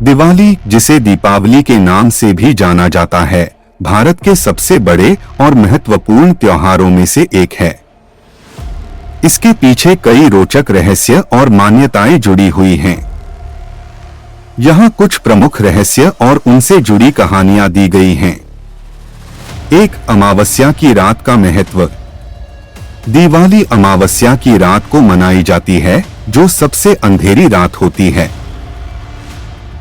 दिवाली, जिसे दीपावली के नाम से भी जाना जाता है, भारत के सबसे बड़े और महत्वपूर्ण त्योहारों में से एक है। इसके पीछे कई रोचक रहस्य और मान्यताएं जुड़ी हुई हैं। यहाँ कुछ प्रमुख रहस्य और उनसे जुड़ी कहानियां दी गई हैं। एक, अमावस्या की रात का महत्व। दिवाली अमावस्या की रात को मनाई जाती है, जो सबसे अंधेरी रात होती है।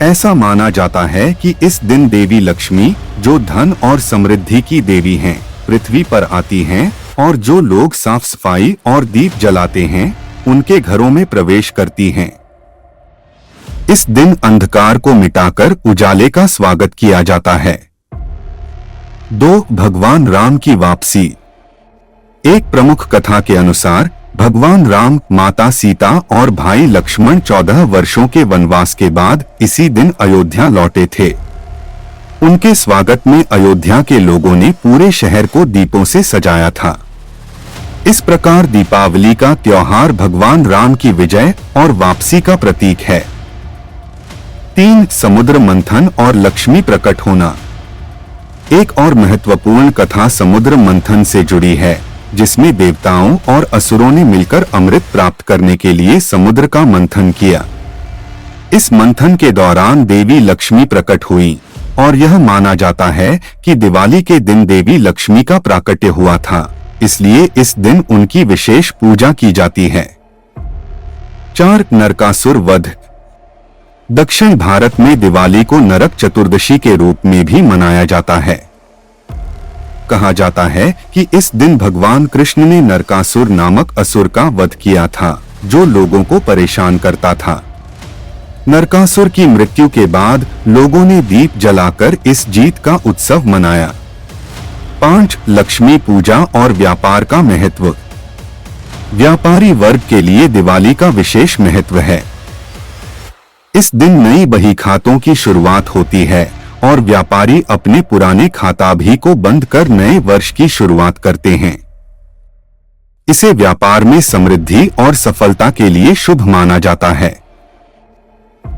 ऐसा माना जाता है कि इस दिन देवी लक्ष्मी, जो धन और समृद्धि की देवी हैं, पृथ्वी पर आती हैं और जो लोग साफ सफाई और दीप जलाते हैं, उनके घरों में प्रवेश करती हैं। इस दिन अंधकार को मिटाकर उजाले का स्वागत किया जाता है। 2, भगवान राम की वापसी। एक प्रमुख कथा के अनुसार भगवान राम, माता सीता और भाई लक्ष्मण 14 वर्षों के वनवास के बाद इसी दिन अयोध्या लौटे थे। उनके स्वागत में अयोध्या के लोगों ने पूरे शहर को दीपों से सजाया था। इस प्रकार दीपावली का त्योहार भगवान राम की विजय और वापसी का प्रतीक है। 3, समुद्र मंथन और लक्ष्मी प्रकट होना। एक और महत्वपूर्ण कथा समुद्र मंथन से जुड़ी है, जिसमें देवताओं और असुरों ने मिलकर अमृत प्राप्त करने के लिए समुद्र का मंथन किया। इस मंथन के दौरान देवी लक्ष्मी प्रकट हुई और यह माना जाता है कि दिवाली के दिन देवी लक्ष्मी का प्राकट्य हुआ था, इसलिए इस दिन उनकी विशेष पूजा की जाती है। 4, नरकासुर वध। दक्षिण भारत में दिवाली को नरक चतुर्दशी के रूप में भी मनाया जाता है। कहा जाता है कि इस दिन भगवान कृष्ण ने नरकासुर नामक असुर का वध किया था, जो लोगों को परेशान करता था। नरकासुर की मृत्यु के बाद लोगों ने दीप जलाकर इस जीत का उत्सव मनाया। 5, लक्ष्मी पूजा और व्यापार का महत्व। व्यापारी वर्ग के लिए दिवाली का विशेष महत्व है। इस दिन नई बही खातों की शुरुआत होती है और व्यापारी अपने पुराने खाता भी को बंद कर नए वर्ष की शुरुआत करते हैं। इसे व्यापार में समृद्धि और सफलता के लिए शुभ माना जाता है।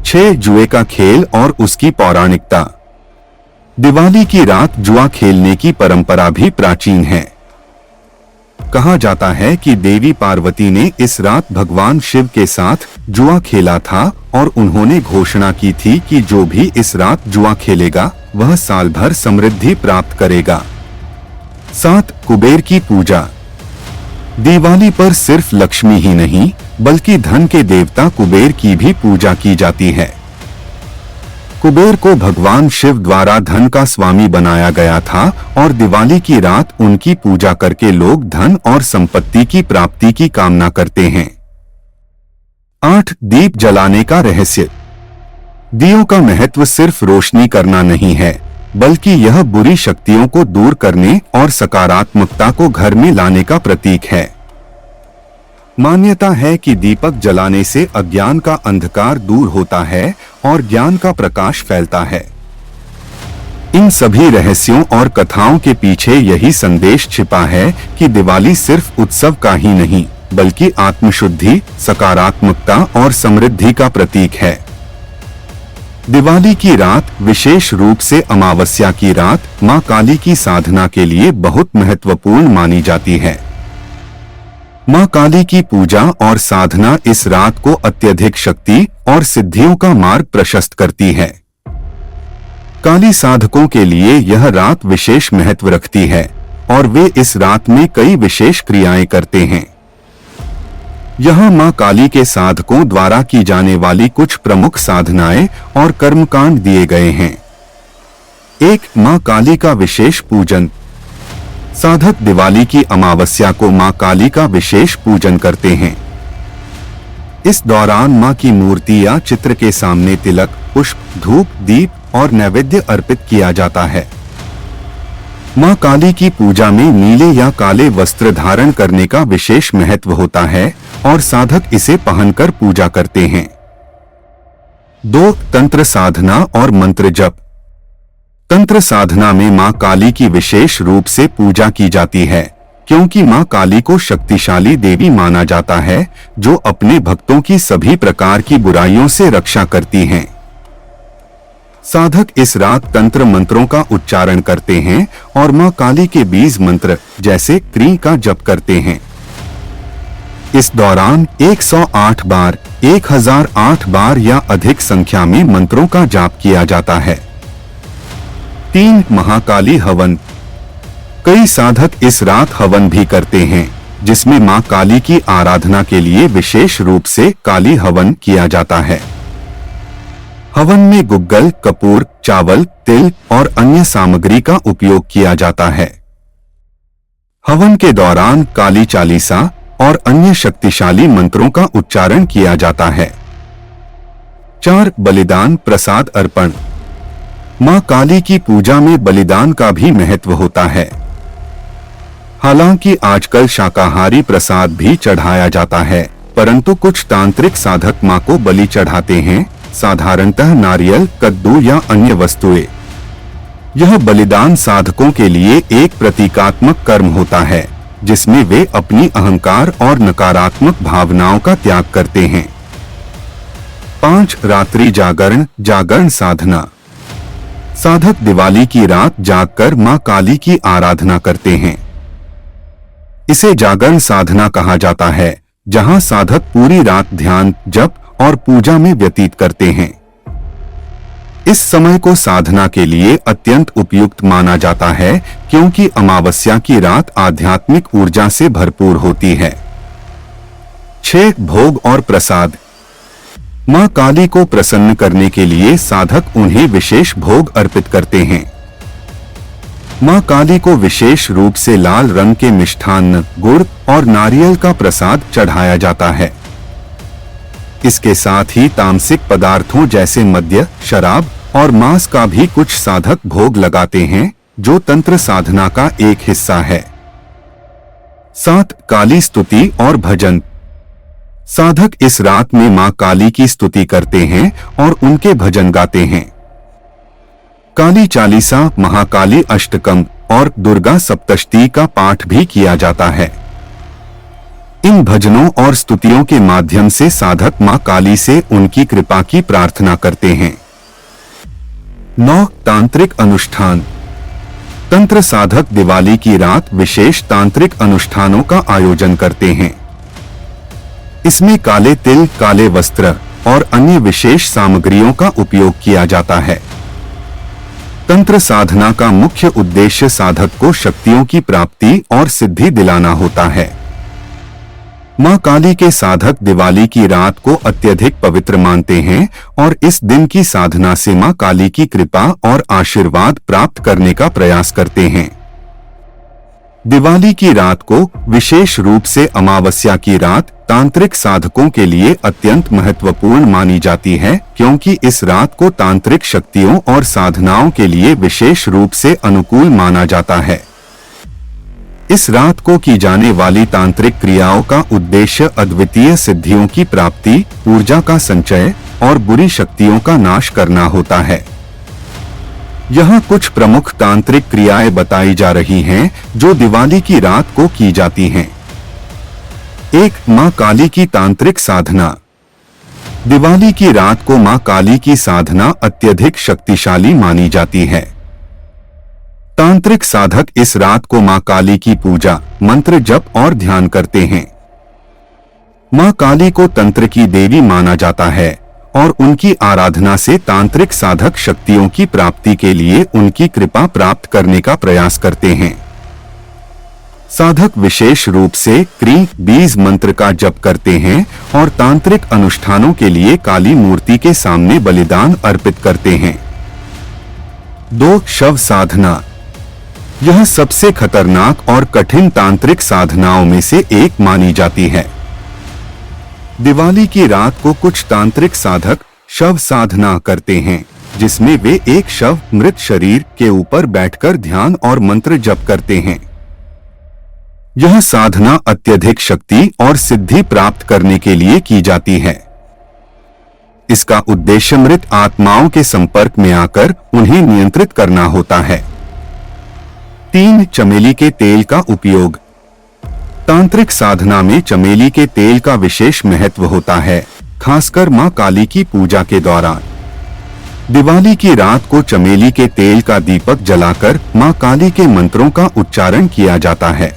6, जुए का खेल और उसकी पौराणिकता। दिवाली की रात जुआ खेलने की परंपरा भी प्राचीन है। कहा जाता है कि देवी पार्वती ने इस रात भगवान शिव के साथ जुआ खेला था और उन्होंने घोषणा की थी कि जो भी इस रात जुआ खेलेगा, वह साल भर समृद्धि प्राप्त करेगा। 7, कुबेर की पूजा। दिवाली पर सिर्फ लक्ष्मी ही नहीं, बल्कि धन के देवता कुबेर की भी पूजा की जाती है। कुबेर को भगवान शिव द्वारा धन का स्वामी बनाया गया था और दिवाली की रात उनकी पूजा करके लोग धन और संपत्ति की प्राप्ति की कामना करते हैं। 8, दीप जलाने का रहस्य। दियों का महत्व सिर्फ रोशनी करना नहीं है, बल्कि यह बुरी शक्तियों को दूर करने और सकारात्मकता को घर में लाने का प्रतीक है। मान्यता है कि दीपक जलाने से अज्ञान का अंधकार दूर होता है और ज्ञान का प्रकाश फैलता है। इन सभी रहस्यों और कथाओं के पीछे यही संदेश छिपा है कि दिवाली सिर्फ उत्सव का ही नहीं, बल्कि आत्मशुद्धि, सकारात्मकता और समृद्धि का प्रतीक है। दिवाली की रात, विशेष रूप से अमावस्या की रात, मां काली की साधना के लिए बहुत महत्वपूर्ण मानी जाती है। मां काली की पूजा और साधना इस रात को अत्यधिक शक्ति और सिद्धियों का मार्ग प्रशस्त करती है। काली साधकों के लिए यह रात विशेष महत्व रखती है और वे इस रात में कई विशेष क्रियाएं करते हैं। यहाँ मां काली के साधकों द्वारा की जाने वाली कुछ प्रमुख साधनाएं और कर्मकांड दिए गए हैं। 1, मां काली का विशेष पूजन। साधक दिवाली की अमावस्या को मां काली का विशेष पूजन करते हैं। इस दौरान मां की मूर्ति या चित्र के सामने तिलक, पुष्प, धूप, दीप और नैवेद्य अर्पित किया जाता है। मां काली की पूजा में नीले या काले वस्त्र धारण करने का विशेष महत्व होता है और साधक इसे पहनकर पूजा करते हैं। 2, तंत्र साधना और मंत्र जप। तंत्र साधना में मां काली की विशेष रूप से पूजा की जाती है, क्योंकि मां काली को शक्तिशाली देवी माना जाता है जो अपने भक्तों की सभी प्रकार की बुराइयों से रक्षा करती हैं। साधक इस रात तंत्र मंत्रों का उच्चारण करते हैं और मां काली के बीज मंत्र जैसे क्री का जप करते हैं। इस दौरान 108 बार, 1008 बार या अधिक संख्या में मंत्रों का जाप किया जाता है। 3 महाकाली हवन। कई साधक इस रात हवन भी करते हैं, जिसमें मां काली की आराधना के लिए विशेष रूप से काली हवन किया जाता है। हवन में गुग्गल, कपूर, चावल, तिल और अन्य सामग्री का उपयोग किया जाता है। हवन के दौरान काली चालीसा और अन्य शक्तिशाली मंत्रों का उच्चारण किया जाता है। 4 बलिदान प्रसाद अर्पण। मां काली की पूजा में बलिदान का भी महत्व होता है। हालांकि आजकल शाकाहारी प्रसाद भी चढ़ाया जाता है, परंतु कुछ तांत्रिक साधक मां को बलि चढ़ाते हैं, साधारणतः नारियल, कद्दू या अन्य वस्तुएं। यह बलिदान साधकों के लिए एक प्रतीकात्मक कर्म होता है, जिसमें वे अपनी अहंकार और नकारात्मक भावनाओं का त्याग करते हैं। 5 रात्रि जागरण साधना। साधक दिवाली की रात जागकर मां काली की आराधना करते हैं। इसे जागरण साधना कहा जाता है, जहां साधक पूरी रात ध्यान, जप और पूजा में व्यतीत करते हैं। इस समय को साधना के लिए अत्यंत उपयुक्त माना जाता है, क्योंकि अमावस्या की रात आध्यात्मिक ऊर्जा से भरपूर होती है। 6 भोग और प्रसाद। मां काली को प्रसन्न करने के लिए साधक उन्हें विशेष भोग अर्पित करते हैं। मां काली को विशेष रूप से लाल रंग के मिष्ठान्न, गुड़ और नारियल का प्रसाद चढ़ाया जाता है। इसके साथ ही तामसिक पदार्थों जैसे मद्य, शराब और मांस का भी कुछ साधक भोग लगाते हैं, जो तंत्र साधना का एक हिस्सा है। 7 काली स्तुति और भजन। साधक इस रात में मां काली की स्तुति करते हैं और उनके भजन गाते हैं। काली चालीसा, महाकाली अष्टकम और दुर्गा सप्तशती का पाठ भी किया जाता है। इन भजनों और स्तुतियों के माध्यम से साधक मां काली से उनकी कृपा की प्रार्थना करते हैं। 9 तांत्रिक अनुष्ठान। तंत्र साधक दिवाली की रात विशेष तांत्रिक अनुष्ठानों का आयोजन करते हैं। इसमें काले तिल, काले वस्त्र और अन्य विशेष सामग्रियों का उपयोग किया जाता है। तंत्र साधना का मुख्य उद्देश्य साधक को शक्तियों की प्राप्ति और सिद्धि दिलाना होता है। मां काली के साधक दिवाली की रात को अत्यधिक पवित्र मानते हैं और इस दिन की साधना से मां काली की कृपा और आशीर्वाद प्राप्त करने का प्रयास करते हैं। दिवाली की रात को, विशेष रूप से अमावस्या की रात, तांत्रिक साधकों के लिए अत्यंत महत्वपूर्ण मानी जाती है, क्योंकि इस रात को तांत्रिक शक्तियों और साधनाओं के लिए विशेष रूप से अनुकूल माना जाता है। इस रात को की जाने वाली तांत्रिक क्रियाओं का उद्देश्य अद्वितीय सिद्धियों की प्राप्ति, ऊर्जा का संचय और बुरी शक्तियों का नाश करना होता है। यहाँ कुछ प्रमुख तांत्रिक क्रियाएं बताई जा रही हैं, जो दिवाली की रात को की जाती हैं। 1 मां काली की तांत्रिक साधना। दिवाली की रात को मां काली की साधना अत्यधिक शक्तिशाली मानी जाती है। तांत्रिक साधक इस रात को मां काली की पूजा, मंत्र जप और ध्यान करते हैं। मां काली को तंत्र की देवी माना जाता है और उनकी आराधना से तांत्रिक साधक शक्तियों की प्राप्ति के लिए उनकी कृपा प्राप्त करने का प्रयास करते हैं। साधक विशेष रूप से क्री बीज मंत्र का जप करते हैं और तांत्रिक अनुष्ठानों के लिए काली मूर्ति के सामने बलिदान अर्पित करते हैं। 2 शव साधना। यह सबसे खतरनाक और कठिन तांत्रिक साधनाओं में से एक मानी जाती है। दिवाली की रात को कुछ तांत्रिक साधक शव साधना करते हैं, जिसमें वे एक शव, मृत शरीर के ऊपर बैठकर ध्यान और मंत्र जप करते हैं। यह साधना अत्यधिक शक्ति और सिद्धि प्राप्त करने के लिए की जाती है। इसका उद्देश्य मृत आत्माओं के संपर्क में आकर उन्हें नियंत्रित करना होता है। 3 चमेली के तेल का उपयोग। तांत्रिक साधना में चमेली के तेल का विशेष महत्व होता है, खासकर मां काली की पूजा के दौरान। दिवाली की रात को चमेली के तेल का दीपक जलाकर मां काली के मंत्रों का उच्चारण किया जाता है।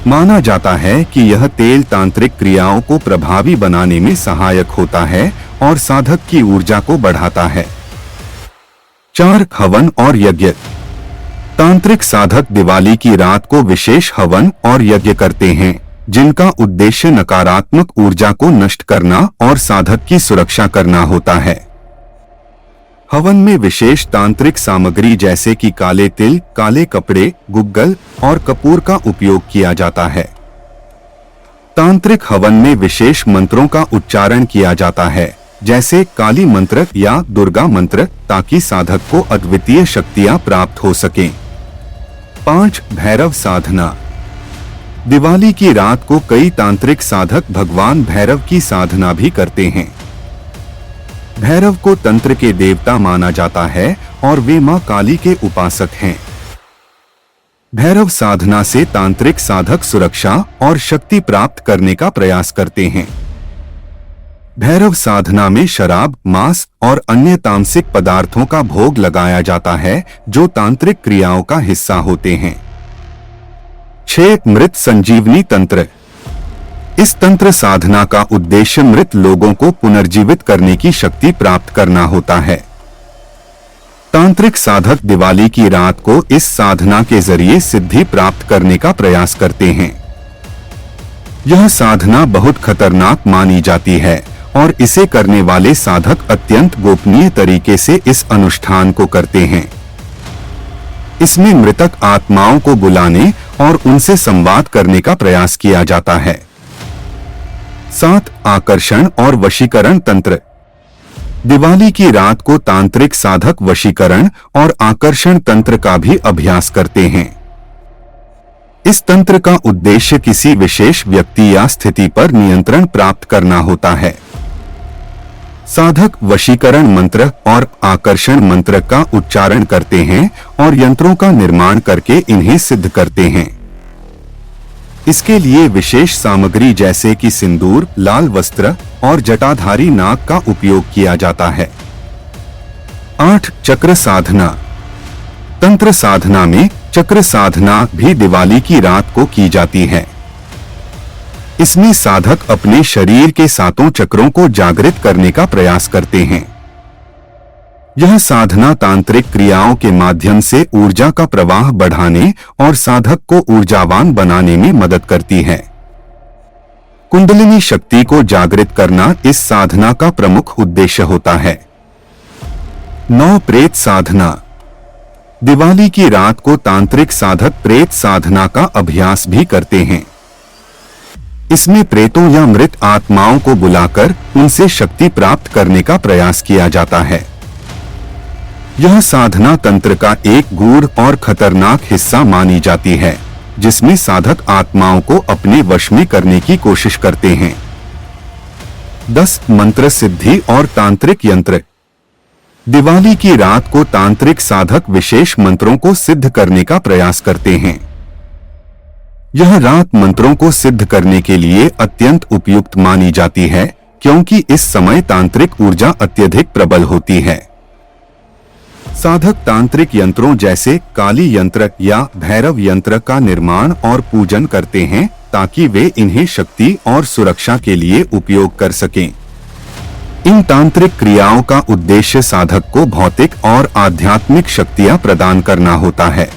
माना जाता है कि यह तेल तांत्रिक क्रियाओं को प्रभावी बनाने में सहायक होता है और साधक की ऊर्जा को बढ़ाता है। 4 हवन और यज्ञ। तांत्रिक साधक दिवाली की रात को विशेष हवन और यज्ञ करते हैं, जिनका उद्देश्य नकारात्मक ऊर्जा को नष्ट करना और साधक की सुरक्षा करना होता है। हवन में विशेष तांत्रिक सामग्री जैसे कि काले तिल, काले कपड़े, गुग्गल और कपूर का उपयोग किया जाता है। तांत्रिक हवन में विशेष मंत्रों का उच्चारण किया जाता है, जैसे काली मंत्र या दुर्गा मंत्र, ताकि साधक को अद्वितीय शक्तियां प्राप्त हो सकें। 5 भैरव साधना। दिवाली की रात को कई तांत्रिक साधक भगवान भैरव की साधना भी करते हैं। भैरव को तंत्र के देवता माना जाता है और वे मां काली के उपासक हैं। भैरव साधना से तांत्रिक साधक सुरक्षा और शक्ति प्राप्त करने का प्रयास करते हैं। भैरव साधना में शराब, मांस और अन्य तामसिक पदार्थों का भोग लगाया जाता है, जो तांत्रिक क्रियाओं का हिस्सा होते हैं। 6 मृत संजीवनी तंत्र। इस तंत्र साधना का उद्देश्य मृत लोगों को पुनर्जीवित करने की शक्ति प्राप्त करना होता है। तांत्रिक साधक दिवाली की रात को इस साधना के जरिए सिद्धि प्राप्त करने का प्रयास करते हैं। यह साधना बहुत खतरनाक मानी जाती है और इसे करने वाले साधक अत्यंत गोपनीय तरीके से इस अनुष्ठान को करते हैं। इसमें मृतक आत्माओं को बुलाने और उनसे संवाद करने का प्रयास किया जाता है। 7 आकर्षण और वशीकरण तंत्र। दिवाली की रात को तांत्रिक साधक वशीकरण और आकर्षण तंत्र का भी अभ्यास करते हैं। इस तंत्र का उद्देश्य किसी विशेष व्यक्ति या स्थिति पर नियंत्रण प्राप्त करना होता है। साधक वशीकरण मंत्र और आकर्षण मंत्र का उच्चारण करते हैं और यंत्रों का निर्माण करके इन्हें सिद्ध करते हैं। इसके लिए विशेष सामग्री जैसे कि सिंदूर, लाल वस्त्र और जटाधारी नाग का उपयोग किया जाता है। 8 चक्र साधना। तंत्र साधना में चक्र साधना भी दिवाली की रात को की जाती है। इसमें साधक अपने शरीर के 7 चक्रों को जागृत करने का प्रयास करते हैं। यह साधना तांत्रिक क्रियाओं के माध्यम से ऊर्जा का प्रवाह बढ़ाने और साधक को ऊर्जावान बनाने में मदद करती है। कुंडलिनी शक्ति को जागृत करना इस साधना का प्रमुख उद्देश्य होता है। 9 प्रेत साधना। दिवाली की रात को तांत्रिक साधक प्रेत साधना का अभ्यास भी करते हैं। इसमें प्रेतों या मृत आत्माओं को बुलाकर उनसे शक्ति प्राप्त करने का प्रयास किया जाता है। यह साधना तंत्र का एक गूढ़ और खतरनाक हिस्सा मानी जाती है, जिसमें साधक आत्माओं को अपने वश में करने की कोशिश करते हैं। 10 मंत्र सिद्धि और तांत्रिक यंत्र। दिवाली की रात को तांत्रिक साधक विशेष मंत्रों को सिद्ध करने का प्रयास करते हैं। यह रात मंत्रों को सिद्ध करने के लिए अत्यंत उपयुक्त मानी जाती है, क्योंकि इस समय तांत्रिक ऊर्जा अत्यधिक प्रबल होती है। साधक तांत्रिक यंत्रों जैसे काली यंत्र या भैरव यंत्र का निर्माण और पूजन करते हैं, ताकि वे इन्हें शक्ति और सुरक्षा के लिए उपयोग कर सकें। इन तांत्रिक क्रियाओं का उद्देश्य साधक को भौतिक और आध्यात्मिक शक्तियां प्रदान करना होता है।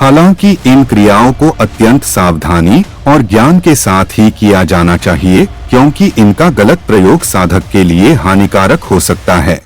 हालांकि इन क्रियाओं को अत्यंत सावधानी और ज्ञान के साथ ही किया जाना चाहिए, क्योंकि इनका गलत प्रयोग साधक के लिए हानिकारक हो सकता है।